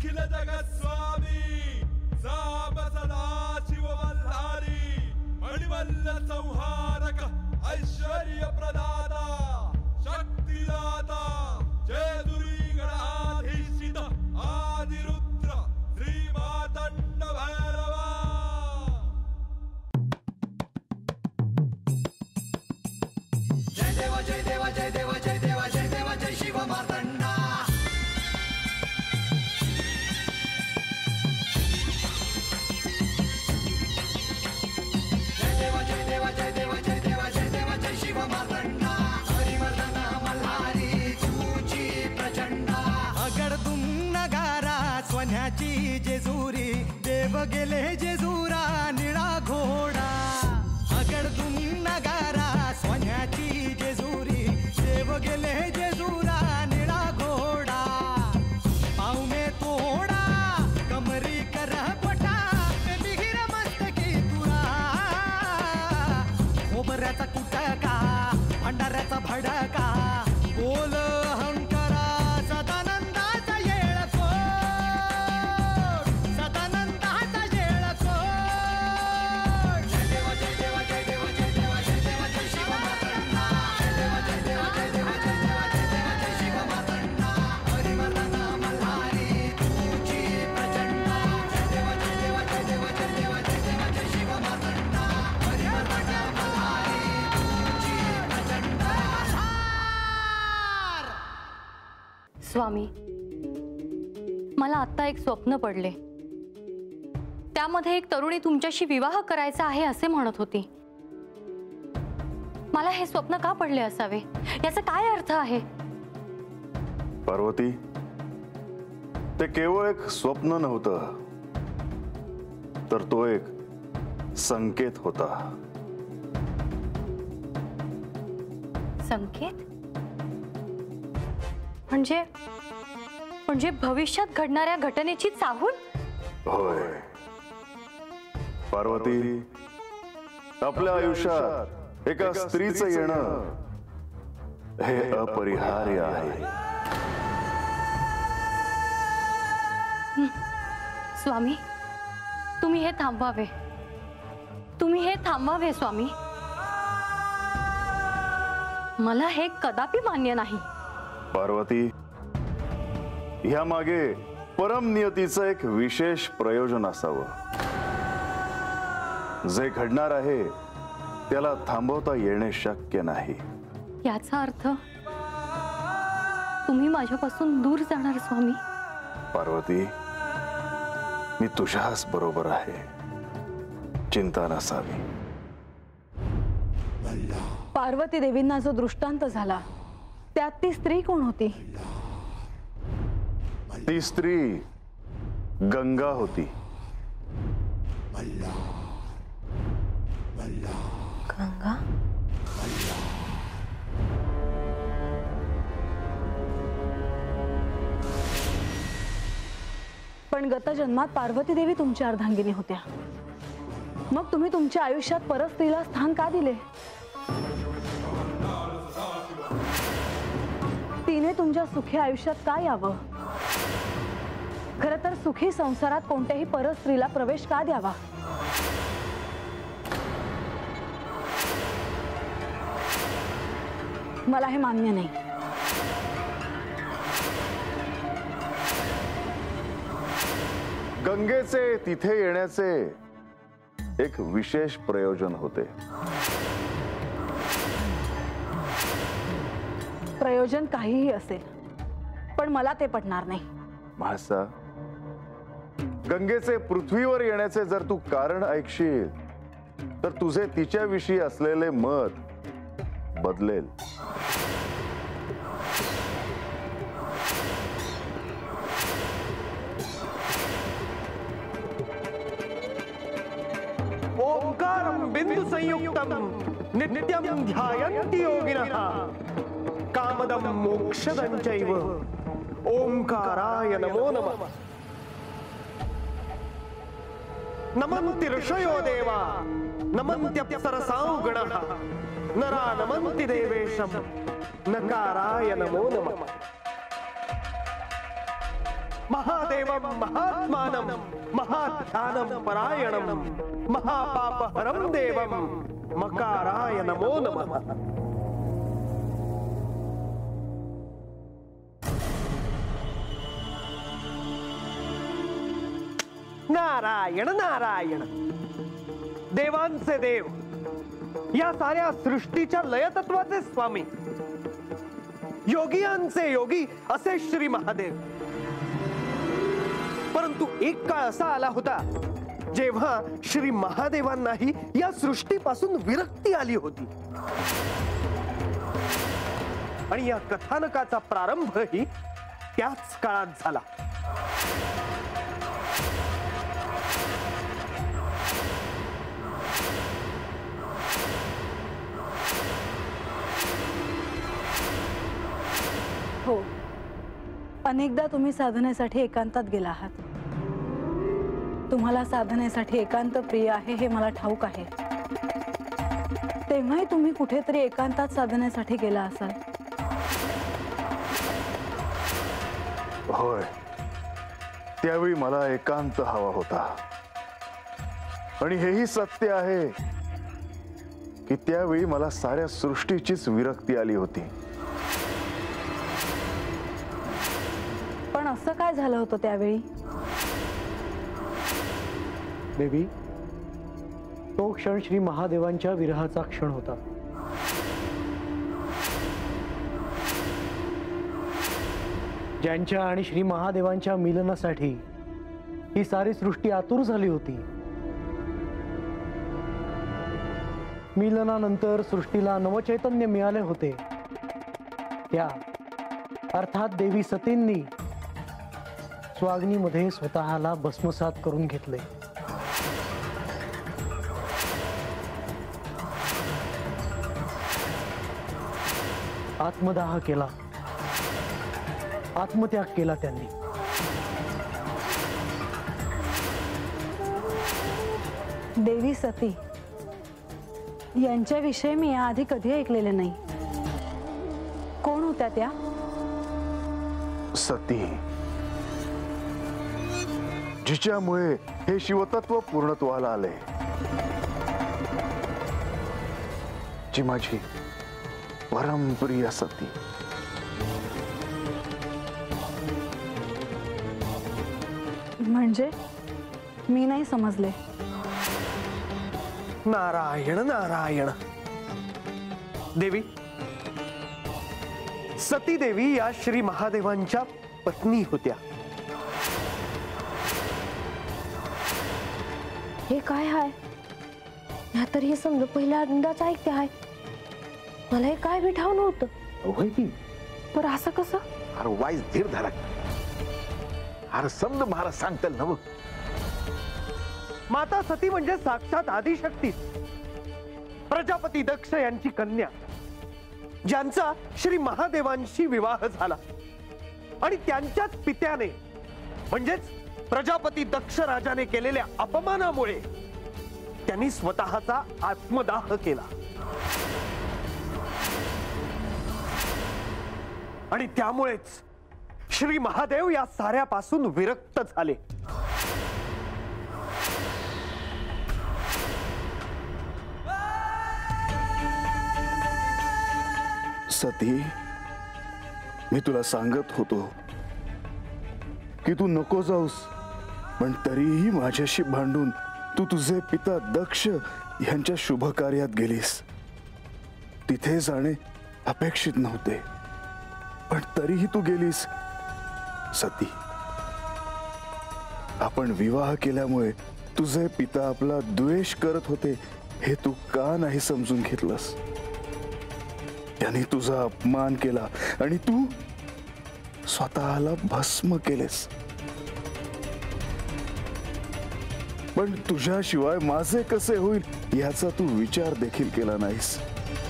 अखिल जगत स्वामी साब सदा शिव मल्हारी मणिमल्ल संहारक ऐश्वर्य प्रदाता शक्तिदाता जय दुरी गणाधीशित आदिरुद्र श्री मातंड भैरवा। जय देव जय देव जय देव जय देव जय देव जय शिव मातंडा। जय देव जय देव जय देव जय देव जय देव जय शिव मातंडा। हरिवर्धन मल्हारी तुझी प्रचंडा। अगडतून नगारा सोन्याची जेजुरी देव गेले जेजुरा निळा घोडा। अगडतून नगारा सोन्याची जेजुरी देव गेले जेजुरा निळा घोडा। पाऊ में तोडा कमरी कर पटा बिहिर मस्तकी तुरा। खोबऱ्याचा कुटका भंडाऱ्याचा भडका बोल अहंकारा सदानंदाचा येळकोट। सदानंदाचा येळकोट। जय देव जय देव जय देव जय देव जय देव जय शिव मातंडा। जय देव जय देव जय देव जय देव जय देव जय शिव मातंडा। हरिवर्धन मल्हारी तुझी प्रचंडा। जय देव जय देव जय देव जय देव जय देव जय शिव मातंडा। हरिवर्धन मल्हारी तुझी प्रचंडा। स्वामी, मला आता एक स्वप्न पडले। त्यामध्ये एक तरुणी तुमच्याशी विवाह करायचा आहे असे म्हणत होती। मला हे स्वप्न का पडले असावे, याचा काय अर्थ आहे? पार्वती, ते केवळ एक स्वप्न नव्हतं, तर तो एक संकेत होता। संकेत म्हणजे भविष्यात घडणाऱ्या घटनेची चाहूल? होय पार्वती, आपल्या आयुष्यात एका स्त्रीचं येणं हे अपरिहार्य आहे। स्वामी, तुम्ही हे थांबवावे। तुम्ही हे थांबवावे स्वामी। मला हे कदापि मान्य नाही। पार्वती, ह्या मागे परम नियतीचं एक विशेष प्रयोजन असावं। जे घडणार आहे त्याला थांबवता येणे शक्य नाही। याचा अर्थ तुम्ही माझ्यापासून दूर जाणार स्वामी? पार्वती, मी तुझ्याच बरोबर आहे, चिंता नसावी। पार्वती देवींना जो दृष्टांत झाला त्यात ती स्त्री कोण होती? ती स्त्री गंगा होती। गंगा? पण गत जन्मात पार्वती देवी तुमच्या अर्धांगिनी होत्या। मग तुम्ही तुमच्या आयुष्यात परत स्त्रीला स्थान का दिले? तिने तुमच्या सुखी आयुष्यात का यावं? खरं तर सुखी संसारात कोणत्याही परत स्त्रीला प्रवेश का द्यावा? मला हे मान्य नाही। गंगेचे तिथे येण्याचे एक विशेष प्रयोजन होते। प्रयोजन काहीही असेल, पण मला ते पटणार नाही। म्हासा, गंगेचे पृथ्वीवर येण्याचे जर तू कारण ऐकशील तर तुझे तिच्याविषयी असलेले मत बदलेल। ओंकारं बिंदु संयुक्तं नित्यं ध्यायन्ति योगिनः कामदं मोक्षदं चैव ओंकाराय नमो नमः। नमन्ति ऋषयो देवा नमन्त्यप्सरसां गणः नरा नमन्ति देवेशं नकाराय नमो नमः। महादेवं महात्मानं महाध्यानं परायणं महापापहरं देवं मकाराय नमो नमः. नारायण नारायण. देवांचे देव, या साऱ्या सृष्टीच्या लयतत्वाचे स्वामी, योगियांचे योगी असे श्री महादेव. परंतु एक काळ असा आला होता जेव्हा श्री महादेवांनाही या सृष्टीपासून विरक्ती आली होती. आणि या कथानकाचा प्रारंभही त्याच काळात झाला. हो, अनेकदा तुम्ही साधनेसाठी एकांतात गेला आहात. तुम्हाला साधनेसाठी एकांत प्रिय आहे हे मला ठाऊक आहे. तेव्हाही तुम्ही कुठेतरी एकांतात साधनेसाठी गेला असाल. होय, त्यावेळी मला एकांत हवा होता. आणि हेही सत्य आहे की त्यावेळी मला साऱ्या सृष्टीचीच विरक्ती आली होती. पण असं काय झालं होतं त्यावेळी? देवी, तो क्षण श्री महादेवांच्या विरहाचा क्षण होता. ज्यांच्या आणि श्री महादेवांच्या मिलनासाठी ही सारी सृष्टी आतुर झाली होती. मिलनानंतर सृष्टीला नवचैतन्य मिळाले होते. त्या अर्थात देवी सतींनी स्वाग्नीमध्ये स्वतःला भस्मसात करून घेतले. आत्मदाह केला, आत्मत्याग केला त्यांनी. देवी सती यांच्याविषयी मी याआधी कधी ऐकलेले नाही. कोण होत्या त्या? सती, जिच्यामुळे हे शिवतत्व पूर्णत्वाला आले. जी माझी परमप्रिय सती. म्हणजे मी नाही समजले. नारायण नारायण. देवी, सती देवी या श्री महादेवांच्या पत्नी होत्या. हे काय आहे? ह्या तर हे समजा पहिल्यांदाच ऐकते आहे. मला हे काय भेटावं नव्हतं. होय की? पण असं कसं? अरे वाईस धीर धरा. अरे समज महाराज सांगताल ना. माता सती म्हणजे साक्षात आदिशक्ती, प्रजापती दक्ष यांची कन्या, ज्यांचा श्री महादेवांशी विवाह झाला. आणि त्यांच्याच पित्याने म्हणजेच प्रजापती दक्ष राजाने केलेल्या अपमानामुळे त्यांनी स्वतःचा आत्मदाह केला. आणि त्यामुळेच श्री महादेव या साऱ्यापासून विरक्त झाले. सती, मी तुला सांगत होतो की तू नको जाऊस, पण तरीही माझ्याशी भांडून तू तुझे पिता दक्ष यांच्या शुभ कार्यात गेलीस. तिथे जाणे अपेक्षित नव्हते, पण तरीही तू गेलीस. सती, आपण विवाह केल्यामुळे तुझे पिता आपला द्वेष करत होते हे तू का नाही समजून घेतलंस? त्याने तुझा अपमान केला आणि तू स्वतःला भस्म केलेस. पण तुझ्याशिवाय माझे कसे होईल याचा तू विचार देखील केला नाहीस.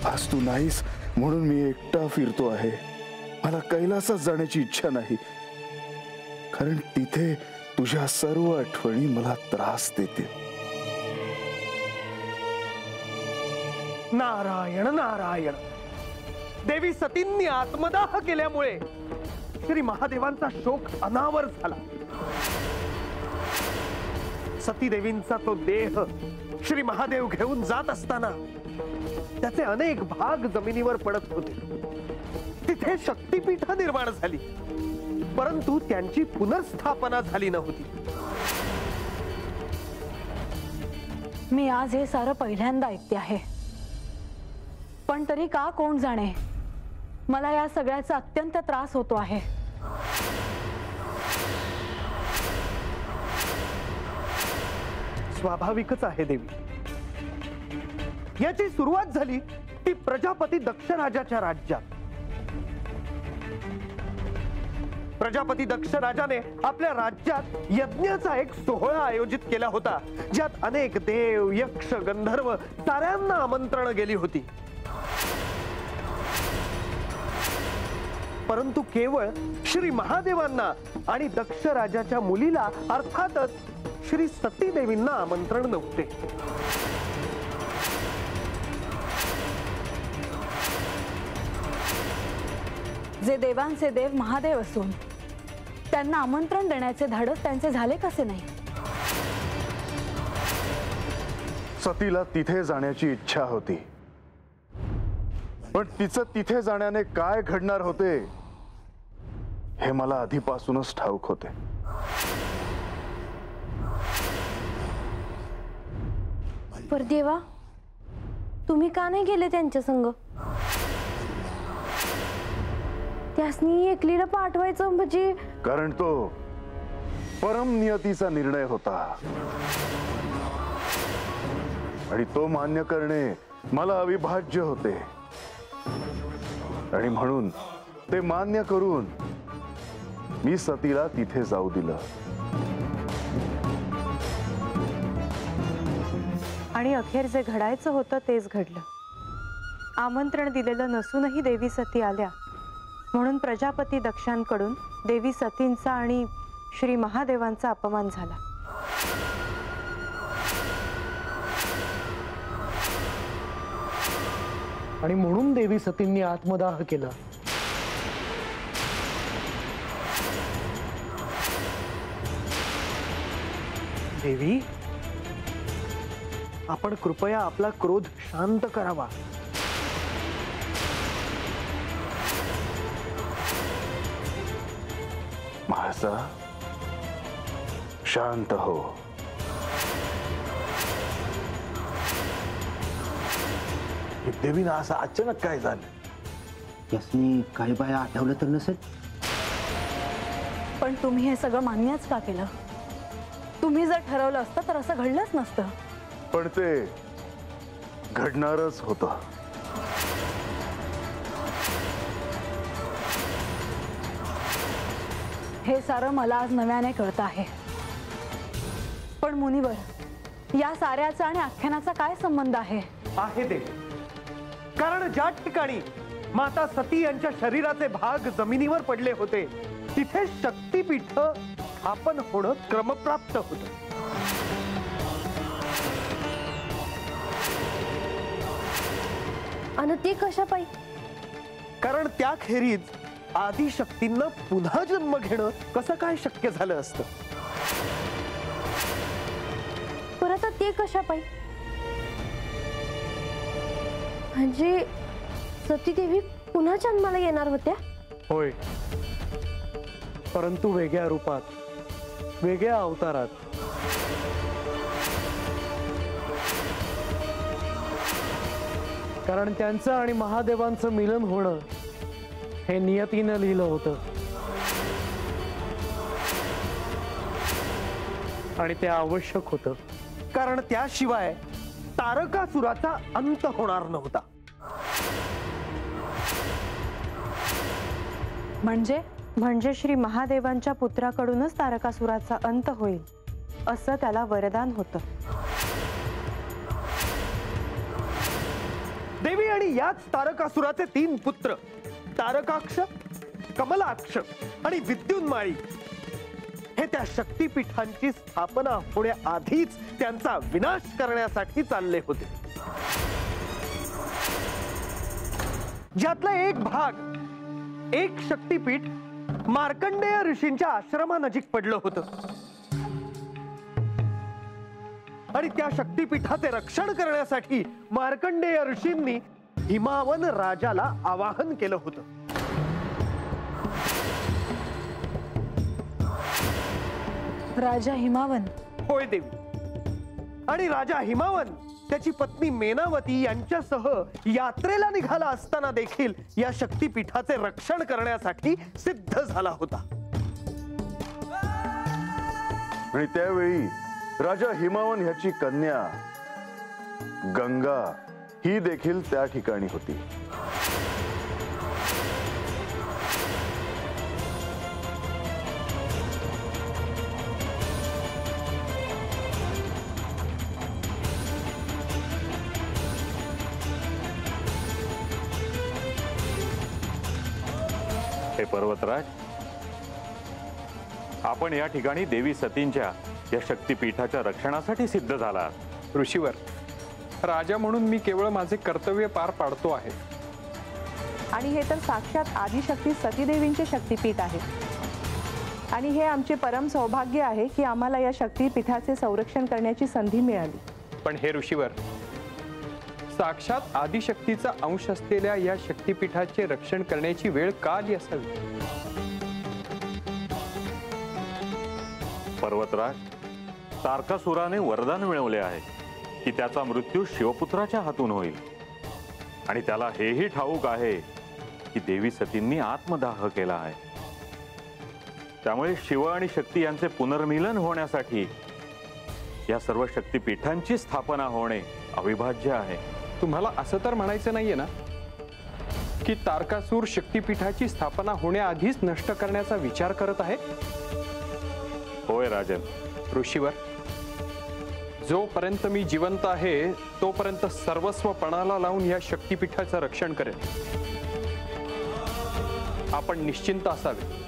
आज तू नाहीस म्हणून मी एकटा फिरतो आहे. मला कैलासात जाण्याची इच्छा नाही, कारण तिथे तुझ्या सर्व आठवणी मला त्रास देतील. नारायण नारायण. देवी सतींनी आत्मदाह केल्यामुळे श्री महादेवांचा शोक अनावर झाला. सतीदेवींचा तो देह श्री महादेव घेऊन जात असताना त्याचे अनेक भाग जमिनीवर पडत होते. तिथे शक्तीपीठ निर्माण झाली, परंतु त्यांची पुनर्स्थापना झाली नव्हती. मी आज हे सारं पहिल्यांदा ऐकते आहे, पण तरी का कोण जाणे, मला या सगळ्याचा अत्यंत त्रास होतो आहे. स्वाभाविकच आहे देवी. याची सुरुवात झाली ती प्रजापती दक्ष राजाच्या राज्यात. प्रजापती दक्ष राजाने आपल्या राज्यात यज्ञाचा एक सोहळा आयोजित केला होता, ज्यात अनेक देव, यक्ष, गंधर्व साऱ्यांना आमंत्रण गेली होती. परंतु केवळ श्री महादेवांना आणि दक्ष राजाच्या मुलीला अर्थातच श्री सतीदेवींना आमंत्रण नव्हते. जे देवांचे देव महादेव असून त्यांना आमंत्रण देण्याचे धाडस त्यांचे झाले कसे नाही? सतीला तिथे जाण्याची इच्छा होती, पण तिचं तिथे जाण्याने काय घडणार होते हे मला आधीपासूनच ठाऊक होते. पर देवा, तुम्ही का नाही गेले त्यांच्या संग? त्यासनी एकलीला पाठवायचं म्हणजे? कारण तो परम नियतीचा निर्णय होता आणि तो मान्य करणे मला अविभाज्य होते. आणि म्हणून ते मान्य करून मी सतीला तिथे जाऊ दिलं. आणि अखेर जे घडायचं होतं तेच घडलं. आमंत्रण दिलेलं नसूनही देवी सती आल्या, म्हणून प्रजापती दक्षांकडून देवी सतींचा आणि श्री महादेवांचा अपमान झाला. आणि म्हणून देवी सतींनी आत्मदाह केला. देवी, आपण कृपया आपला क्रोध शांत करावा. महासा, शांत हो. देवीना असं अचानक काय झालं? यासनी काही बाया आठवलं तर नसेल. पण तुम्ही हे सगळं मान्यच का केलं? तुम्ही जर ठरवलं असतं तर असं घडलंच नसतं. पण ते घडणारच होतं. हे सारं मला आज नव्याने कळत आहे. पण मुनिवर, या साऱ्याचा आणि आख्यानाचा काय संबंध आहे? आहे देवी, कारण ज्या ठिकाणी माता सती यांच्या शरीराचे भाग जमिनीवर पडले होते तिथे शक्तीपीठ स्थापन होणं क्रमप्राप्त होतं. आणि ते कशा पायी? कारण त्याखेरीज आदिशक्तींना पुन्हा जन्म घेणं कसं काय शक्य झालं असतं? परत ते कशा पायी? म्हणजे सतीदेवी पुन्हा जन्माला येणार होत्या? होय, परंतु वेगळ्या रूपात, वेगळ्या अवतारात. कारण त्यांचं आणि महादेवांचं मिलन होणं हे नियतीनं लिहिलं होतं आणि ते आवश्यक होतं. कारण त्याशिवाय तारकासुराचा अंत होणार नव्हता. म्हणजे श्री महादेवांच्या पुत्राकडूनच तारकासुराचा अंत होईल असं त्याला वरदान होतं. देवी, आणि याच तारकासुराचे 3 पुत्र तारकाक्ष, कमलाक्ष आणि विद्युन्माळी हे त्या शक्तीपीठांची स्थापना होण्याआधीच त्यांचा विनाश करण्यासाठी चालले होते. ज्यातला एक भाग, एक शक्तीपीठ मार्कंडेय ऋषींच्या आश्रमानजीक पडलं होतं आणि त्या शक्तिपीठाचे रक्षण करण्यासाठी मार्कंडेय ऋषींनी हिमावन राजाला आवाहन केलं होतं. राजा हिमावन? होय देवी. आणि राजा हिमावन त्याची पत्नी मेनावती यांच्यासह यात्रेला निघाला असताना देखील या शक्तिपीठाचे रक्षण करण्यासाठी सिद्ध झाला होता. आणि त्यावेळी राजा हिमावन ह्याची कन्या गंगा ही देखील त्या ठिकाणी होती. हे पर्वतराज, आपण या ठिकाणी देवी सतींच्या या शक्तिपीठाच्या रक्षणासाठी सिद्ध झाला. ऋषीवर, राजा म्हणून मी केवळ माझे कर्तव्य पार पाडतो आहे. आणि हे तर साक्षात आदिशक्ती सतीदेवींचे शक्तिपीठ आहे. आणि हे आमचे परम सौभाग्य आहे की आम्हाला या शक्तिपीठाचे संरक्षण करण्याची संधी मिळाली. पण हे ऋषीवर, साक्षात आदिशक्तीचा अंश असलेल्या या शक्तिपीठाचे रक्षण करण्याची वेळ का आली असावी? पर्वतराज, तारकासुराने वरदान मिळवले आहे की त्याचा मृत्यू शिवपुत्राच्या हातून होईल. आणि त्याला हेही ठाऊक आहे की देवी सतींनी आत्मदाह केला आहे. त्यामुळे शिव आणि शक्ती यांचे पुनर्मिलन होण्यासाठी या सर्व शक्तिपीठांची स्थापना होणे अविभाज्य आहे. तुम्हाला असं तर म्हणायचं नाहीये ना की तारकासूर शक्तिपीठाची स्थापना होण्याआधीच नष्ट करण्याचा विचार करत आहे? होय राजन. ऋषीवर, जोपर्यंत मी जिवंत आहे तोपर्यंत सर्वस्व पणाला लावून या शक्तिपीठाचं रक्षण करेन. आपण निश्चिंत असावे.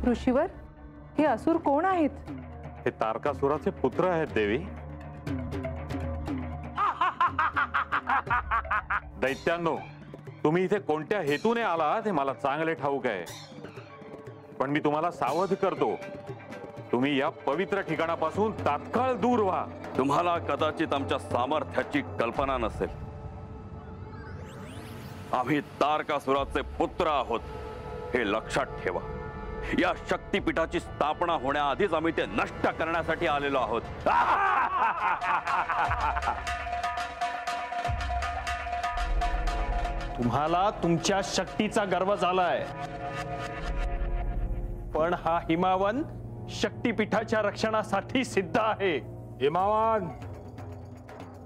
ऋषीवर, हे असुर कोण आहेत? हे तारकासुराचे पुत्र आहेत देवी. दैत्यांनो, तुम्ही इथे कोणत्या हेतूने आलात हे मला चांगले ठाऊक आहे. पण मी तुम्हाला सावध करतो, तुम्ही या पवित्र ठिकाणापासून तात्काळ दूर व्हा. तुम्हाला कदाचित आमच्या सामर्थ्याची कल्पना नसेल. आम्ही तारकासुराचे पुत्र आहोत हे लक्षात ठेवा. या शक्तिपीठाची स्थापना होण्याआधीच आम्ही ते नष्ट करण्यासाठी आलेलो आहोत. तुम्हाला तुमच्या शक्तीचा गर्व झालाय, पण हा हिमावन शक्तिपीठाच्या रक्षणासाठी सिद्ध आहे. हिमावन,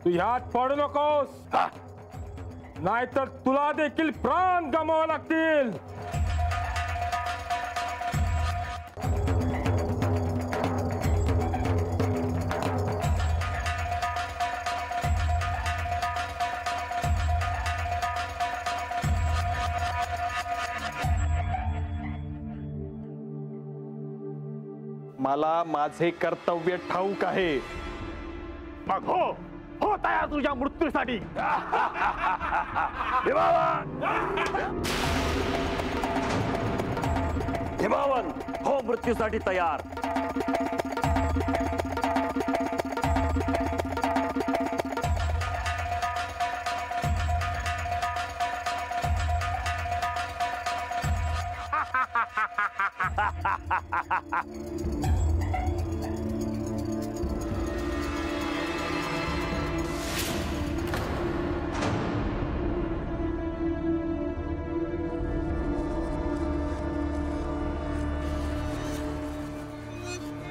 तू ह्यात पडू नकोस, नाहीतर तुला देखील प्राण गमावे लागतील. मला माझे कर्तव्य ठाऊक आहे. मग हो तयार तुझ्या मृत्यूसाठी. हिमावन, हो मृत्यूसाठी तयार.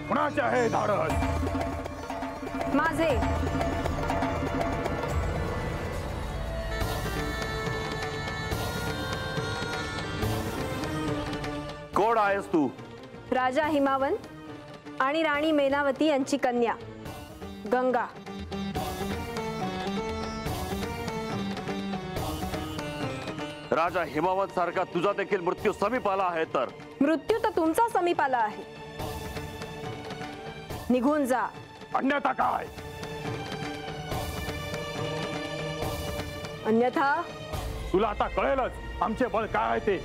कुणाचे आहे धाडस? माझे. कोण आहेस तू? राजा हिमावन आणि राणी मेनावती यांची कन्या गंगा. राजा हिमावत सारखा तुझा देखील मृत्यू समीप आला आहे तर मृत्यू तर तुमचा समीप आला आहे. निघून जा. अन्यथा काय? अन्यथा तुला आता कळेलच आमचे बळ काय आहे ते.